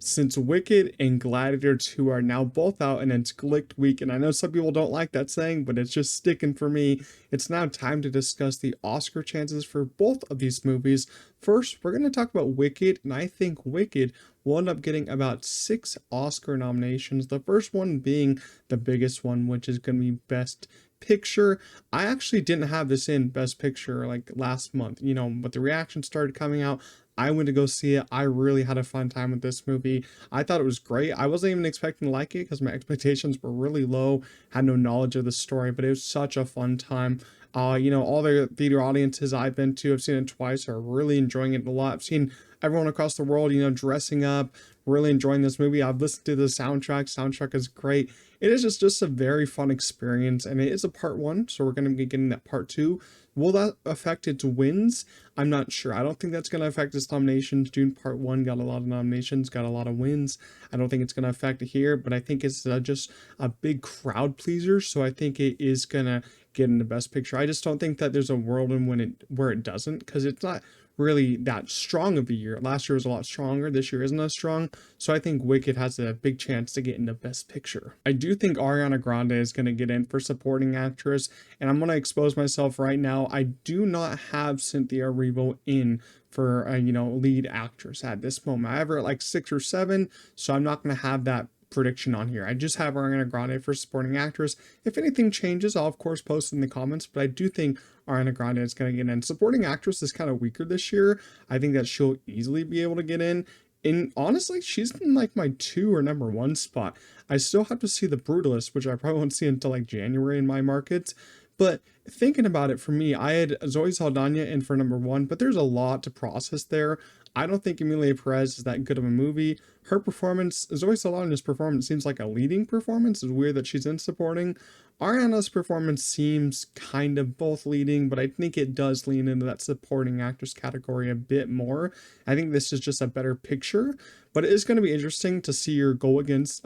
Since Wicked and Gladiator 2 are now both out and it's Glicked Week, and I know some people don't like that saying, but it's just sticking for me, it's now time to discuss the Oscar chances for both of these movies. First, we're going to talk about Wicked, and I think Wicked will end up getting about 6 Oscar nominations. The first one being the biggest one, which is going to be Best Picture. I actually didn't have this in Best Picture like last month, but the reaction started coming out. I went to go see it. I really had a fun time with this movie. I thought it was great. I wasn't even expecting to like it because my expectations were really low, had no knowledge of the story, but it was such a fun time. All the theater audiences I've been to, I've seen it twice, are really enjoying it a lot. I've seen everyone across the world, dressing up, really enjoying this movie. I've listened to the soundtrack. Soundtrack is great. It is just a very fun experience, and it is a part one, so we're going to be getting that part two. Will that affect its wins? I'm not sure. I don't think that's going to affect its nominations. Dune Part 1 got a lot of nominations, got a lot of wins. I don't think it's going to affect it here, but I think it's just a big crowd pleaser, so I think it is going to get in the Best Picture. I just don't think that there's a world in where it doesn't, because it's not really that strong of a year. Last year was a lot stronger. This year isn't as strong. So I think Wicked has a big chance to get into Best Picture. I do think Ariana Grande is going to get in for supporting actress, and I'm going to expose myself right now. I do not have Cynthia Erivo in for lead actress at this moment. I have her at like 6 or 7, so I'm not going to have that prediction on here. I just have Ariana Grande for supporting actress. If anything changes, I'll of course post in the comments, but I do think Ariana Grande is going to get in. Supporting actress is kind of weaker this year. I think that she'll easily be able to get in. And honestly, she's in like my 2 or number 1 spot. I still have to see The Brutalist, which I probably won't see until like January in my markets. But thinking about it, for me, I had Zoe Saldana in for number 1, but there's a lot to process there. I don't think Emilia Perez is that good of a movie. Her performance, Zoe Saldana's performance, seems like a leading performance. It's weird that she's in supporting. Ariana's performance seems kind of both leading, but I think it does lean into that supporting actress category a bit more. I think this is just a better picture, but it is going to be interesting to see her go against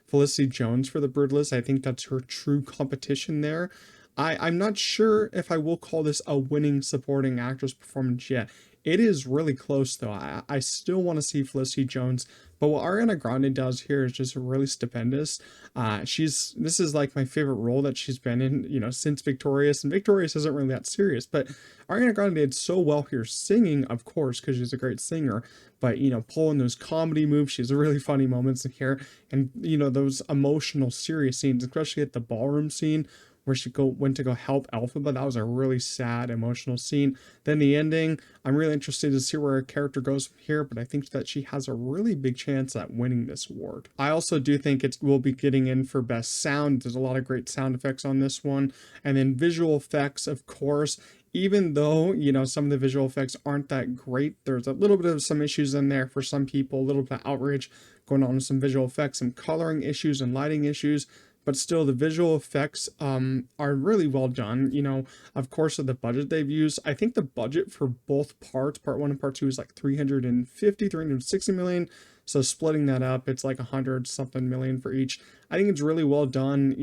Felicity Jones for The Brutalist. I think that's her true competition there. I'm not sure if I will call this a winning supporting actress performance yet. It is really close though. I still want to see Felicity Jones, but what Ariana Grande does here is just really stupendous. This is like my favorite role that she's been in, since Victorious, and Victorious isn't really that serious, but Ariana Grande did so well here singing, of course, because she's a great singer, but pulling those comedy moves, she has really funny moments in here, and those emotional serious scenes, especially at the ballroom scene where she went to go help Elphaba. That was a really sad, emotional scene. Then the ending, I'm really interested to see where her character goes from here, but I think that she has a really big chance at winning this award. I also do think it will be getting in for Best Sound. There's a lot of great sound effects on this one. And then visual effects, of course. Even though, some of the visual effects aren't that great, there's a little bit of some issues in there for some people, a little bit of outrage going on with some visual effects, some coloring issues and lighting issues, but still the visual effects are really well done. Of course, of the budget they've used, I think the budget for both parts, part 1 and part 2, is like 360 million. So splitting that up, it's like 100 something million for each. I think it's really well done.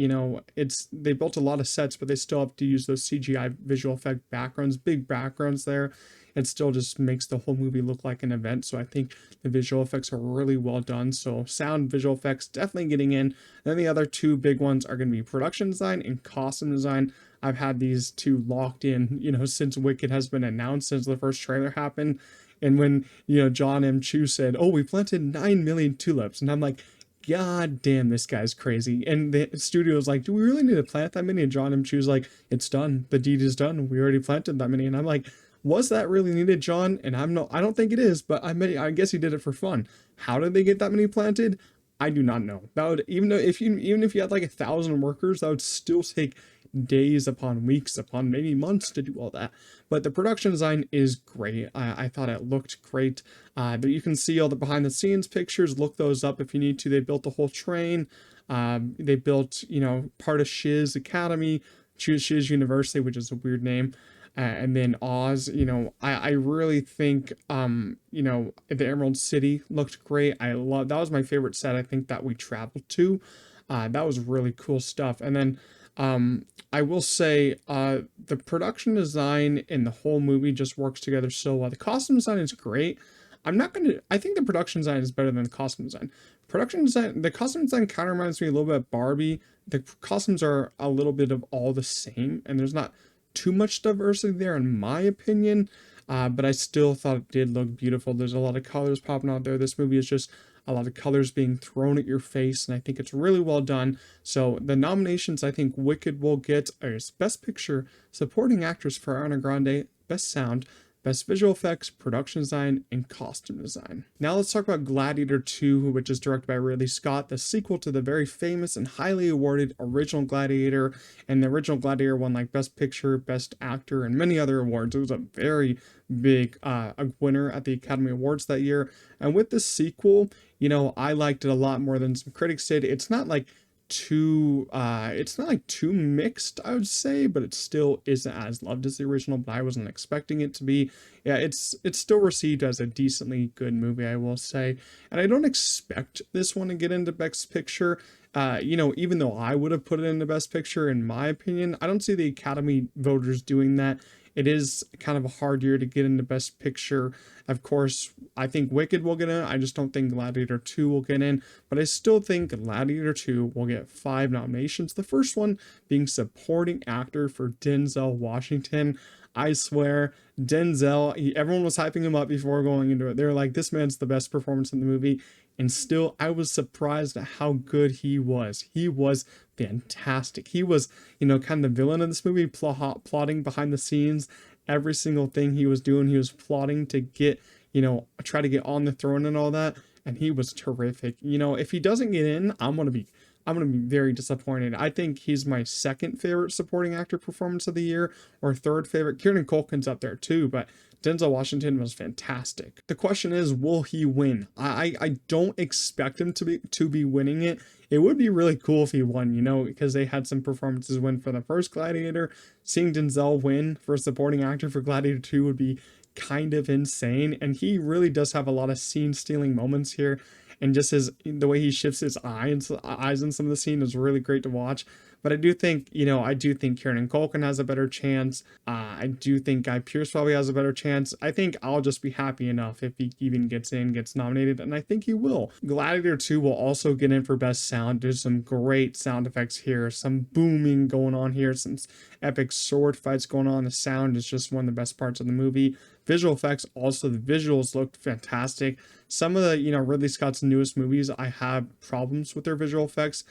They built a lot of sets, but they still have to use those CGI visual effect backgrounds, big backgrounds there. It still just makes the whole movie look like an event. So I think the visual effects are really well done. So sound, visual effects definitely getting in. And then the other 2 big ones are going to be production design and costume design. I've had these 2 locked in, since Wicked has been announced, since the first trailer happened. And when, John M. Chu said, "Oh, we planted 9 million tulips." And I'm like, God damn, this guy's crazy. And the studio's like, "Do we really need to plant that many?" And John M. Chu's like, "It's done. The deed is done. We already planted that many." And I'm like, was that really needed, John? And I don't think it is, but I guess he did it for fun. How did they get that many planted? I do not know. That would, even if you had like 1,000 workers, that would still take days upon weeks upon maybe months to do all that. But the production design is great. I thought it looked great. But you can see all the behind the scenes pictures. Look those up if you need to. They built the whole train. They built, part of Shiz Academy, Shiz University, which is a weird name. And then Oz, I really think, the Emerald City looked great. That was my favorite set, I think, that we traveled to. That was really cool stuff. And then I will say the production design in the whole movie just works together so well. The costume design is great. I'm not gonna. I think the production design is better than the costume design. Production design, the costume design kind of reminds me a little bit of Barbie. The costumes are a little bit of all the same, and there's not too much diversity there, in my opinion. But I still thought it did look beautiful. There's a lot of colors popping out there. This movie is just a lot of colors being thrown at your face, and I think it's really well done. So the nominations I think Wicked will get is Best Picture, Supporting Actress for Ariana Grande, Best Sound, Best Visual Effects, Production Design, and Costume Design. Now let's talk about Gladiator 2, which is directed by Ridley Scott, the sequel to the very famous and highly awarded original Gladiator. And the original Gladiator won like Best Picture, Best Actor, and many other awards. It was a very big a winner at the Academy Awards that year. And with this sequel, I liked it a lot more than some critics did. It's not like too mixed, I would say, but it still isn't as loved as the original, but I wasn't expecting it to be. Yeah, it's still received as a decently good movie, I will say. And I don't expect this one to get into Best Picture. Even though I would have put it into Best Picture, in my opinion, I don't see the Academy voters doing that. It is kind of a hard year to get into Best Picture. Of course, I think Wicked will get in. I just don't think Gladiator 2 will get in. But I still think Gladiator 2 will get 5 nominations. The first one being Supporting Actor for Denzel Washington. I swear, Denzel, everyone was hyping him up before going into it. They were like, this man's the best performance in the movie. And still, I was surprised at how good he was. He was fantastic. He was, kind of the villain of this movie, plotting behind the scenes. Every single thing he was doing, he was plotting to get, try to get on the throne and all that. And he was terrific. If he doesn't get in, I'm gonna be very disappointed. I think he's my second favorite supporting actor performance of the year, or third favorite. Kieran Culkin's up there too, but Denzel Washington was fantastic. The question is, will he win? I don't expect him to be winning it. It would be really cool if he won, because they had some performances win for the first Gladiator. Seeing Denzel win for supporting actor for Gladiator 2 would be kind of insane, and he really does have a lot of scene stealing moments here, and just the way he shifts his eyes in some of the scene is really great to watch. But I do think Kieran Culkin has a better chance. I do think Guy Pearce probably has a better chance. I think I'll just be happy enough if he even gets nominated, and I think he will. Gladiator 2 will also get in for Best Sound. There's some great sound effects here, some booming going on here, some epic sword fights going on. The sound is just one of the best parts of the movie. Visual effects, also the visuals looked fantastic. Some of the, Ridley Scott's newest movies, I have problems with their visual effects.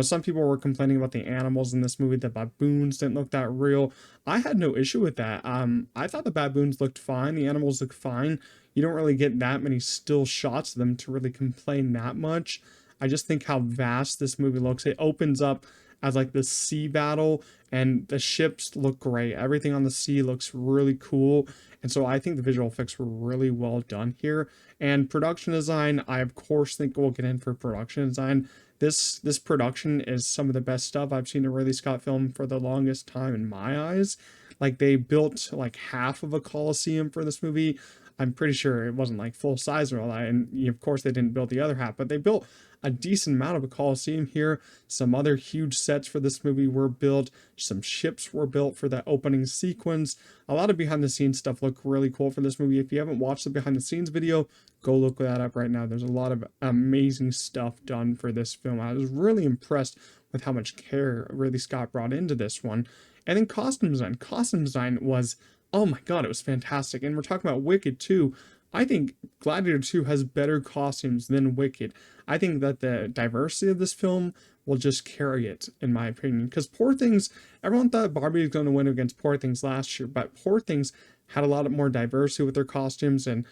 Some people were complaining about the animals in this movie. The baboons didn't look that real. I had no issue with that. I thought the baboons looked fine. The animals looked fine. You don't really get that many still shots of them to really complain that much. I just think how vast this movie looks. It opens up as like the sea battle, and the ships look great. Everything on the sea looks really cool. And so I think the visual effects were really well done here. And production design, I of course think we'll get in for production design. This production is some of the best stuff I've seen in a Ridley Scott film for the longest time in my eyes. Like, they built like half of a Coliseum for this movie. I'm pretty sure it wasn't like full size or all that. And of course they didn't build the other half, but they built a decent amount of a Coliseum here. Some other huge sets for this movie were built. Some ships were built for that opening sequence. A lot of behind the scenes stuff looked really cool for this movie. If you haven't watched the behind the scenes video, go look that up right now. There's a lot of amazing stuff done for this film. I was really impressed with how much care Ridley Scott brought into this one. And then costume design. Costume design was, oh my god, it was fantastic. And we're talking about Wicked too. I think Gladiator 2 has better costumes than Wicked. I think that the diversity of this film will just carry it, in my opinion. Because Poor Things, everyone thought Barbie was going to win against Poor Things last year, but Poor Things had a lot more diversity with their costumes and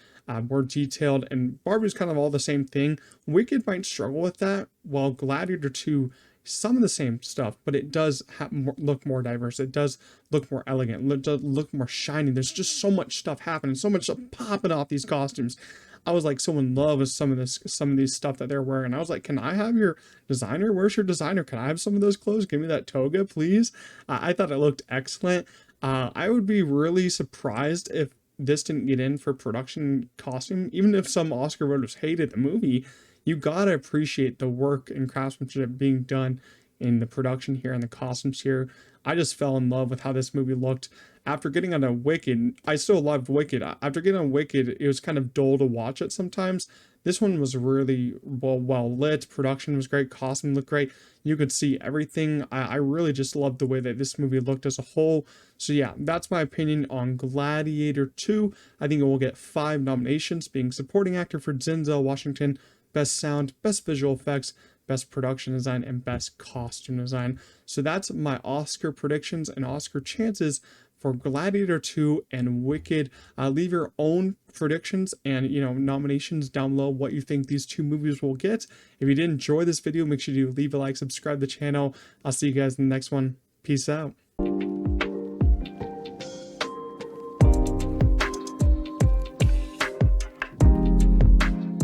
more detailed, and Barbie's kind of all the same thing. Wicked might struggle with that, while Gladiator 2, some of the same stuff, but it does look more diverse. It does look more elegant. It does look more shiny. There's just so much stuff happening, so much stuff popping off these costumes. I was like so in love with some of these stuff that they're wearing. I was like, can I have your designer? Where's your designer? Can I have some of those clothes? Give me that toga, please. I thought it looked excellent. I would be really surprised if this didn't get in for production costume. Even if some Oscar voters hated the movie, you gotta appreciate the work and craftsmanship being done in the production here and the costumes here. I just fell in love with how this movie looked. After getting on a Wicked, I still loved Wicked. After getting on Wicked, it was kind of dull to watch it sometimes. This one was really well lit. Production was great. Costume looked great. You could see everything. I really just loved the way that this movie looked as a whole. So yeah, that's my opinion on Gladiator 2. I think it will get 5 nominations, being supporting actor for Denzel Washington, best sound, best visual effects, best production design, and best costume design. So that's my Oscar predictions and Oscar chances for Gladiator 2 and Wicked. Leave your own predictions and nominations down below, what you think these two movies will get. If you did enjoy this video, make sure you leave a like, subscribe to the channel. I'll see you guys in the next one. Peace out.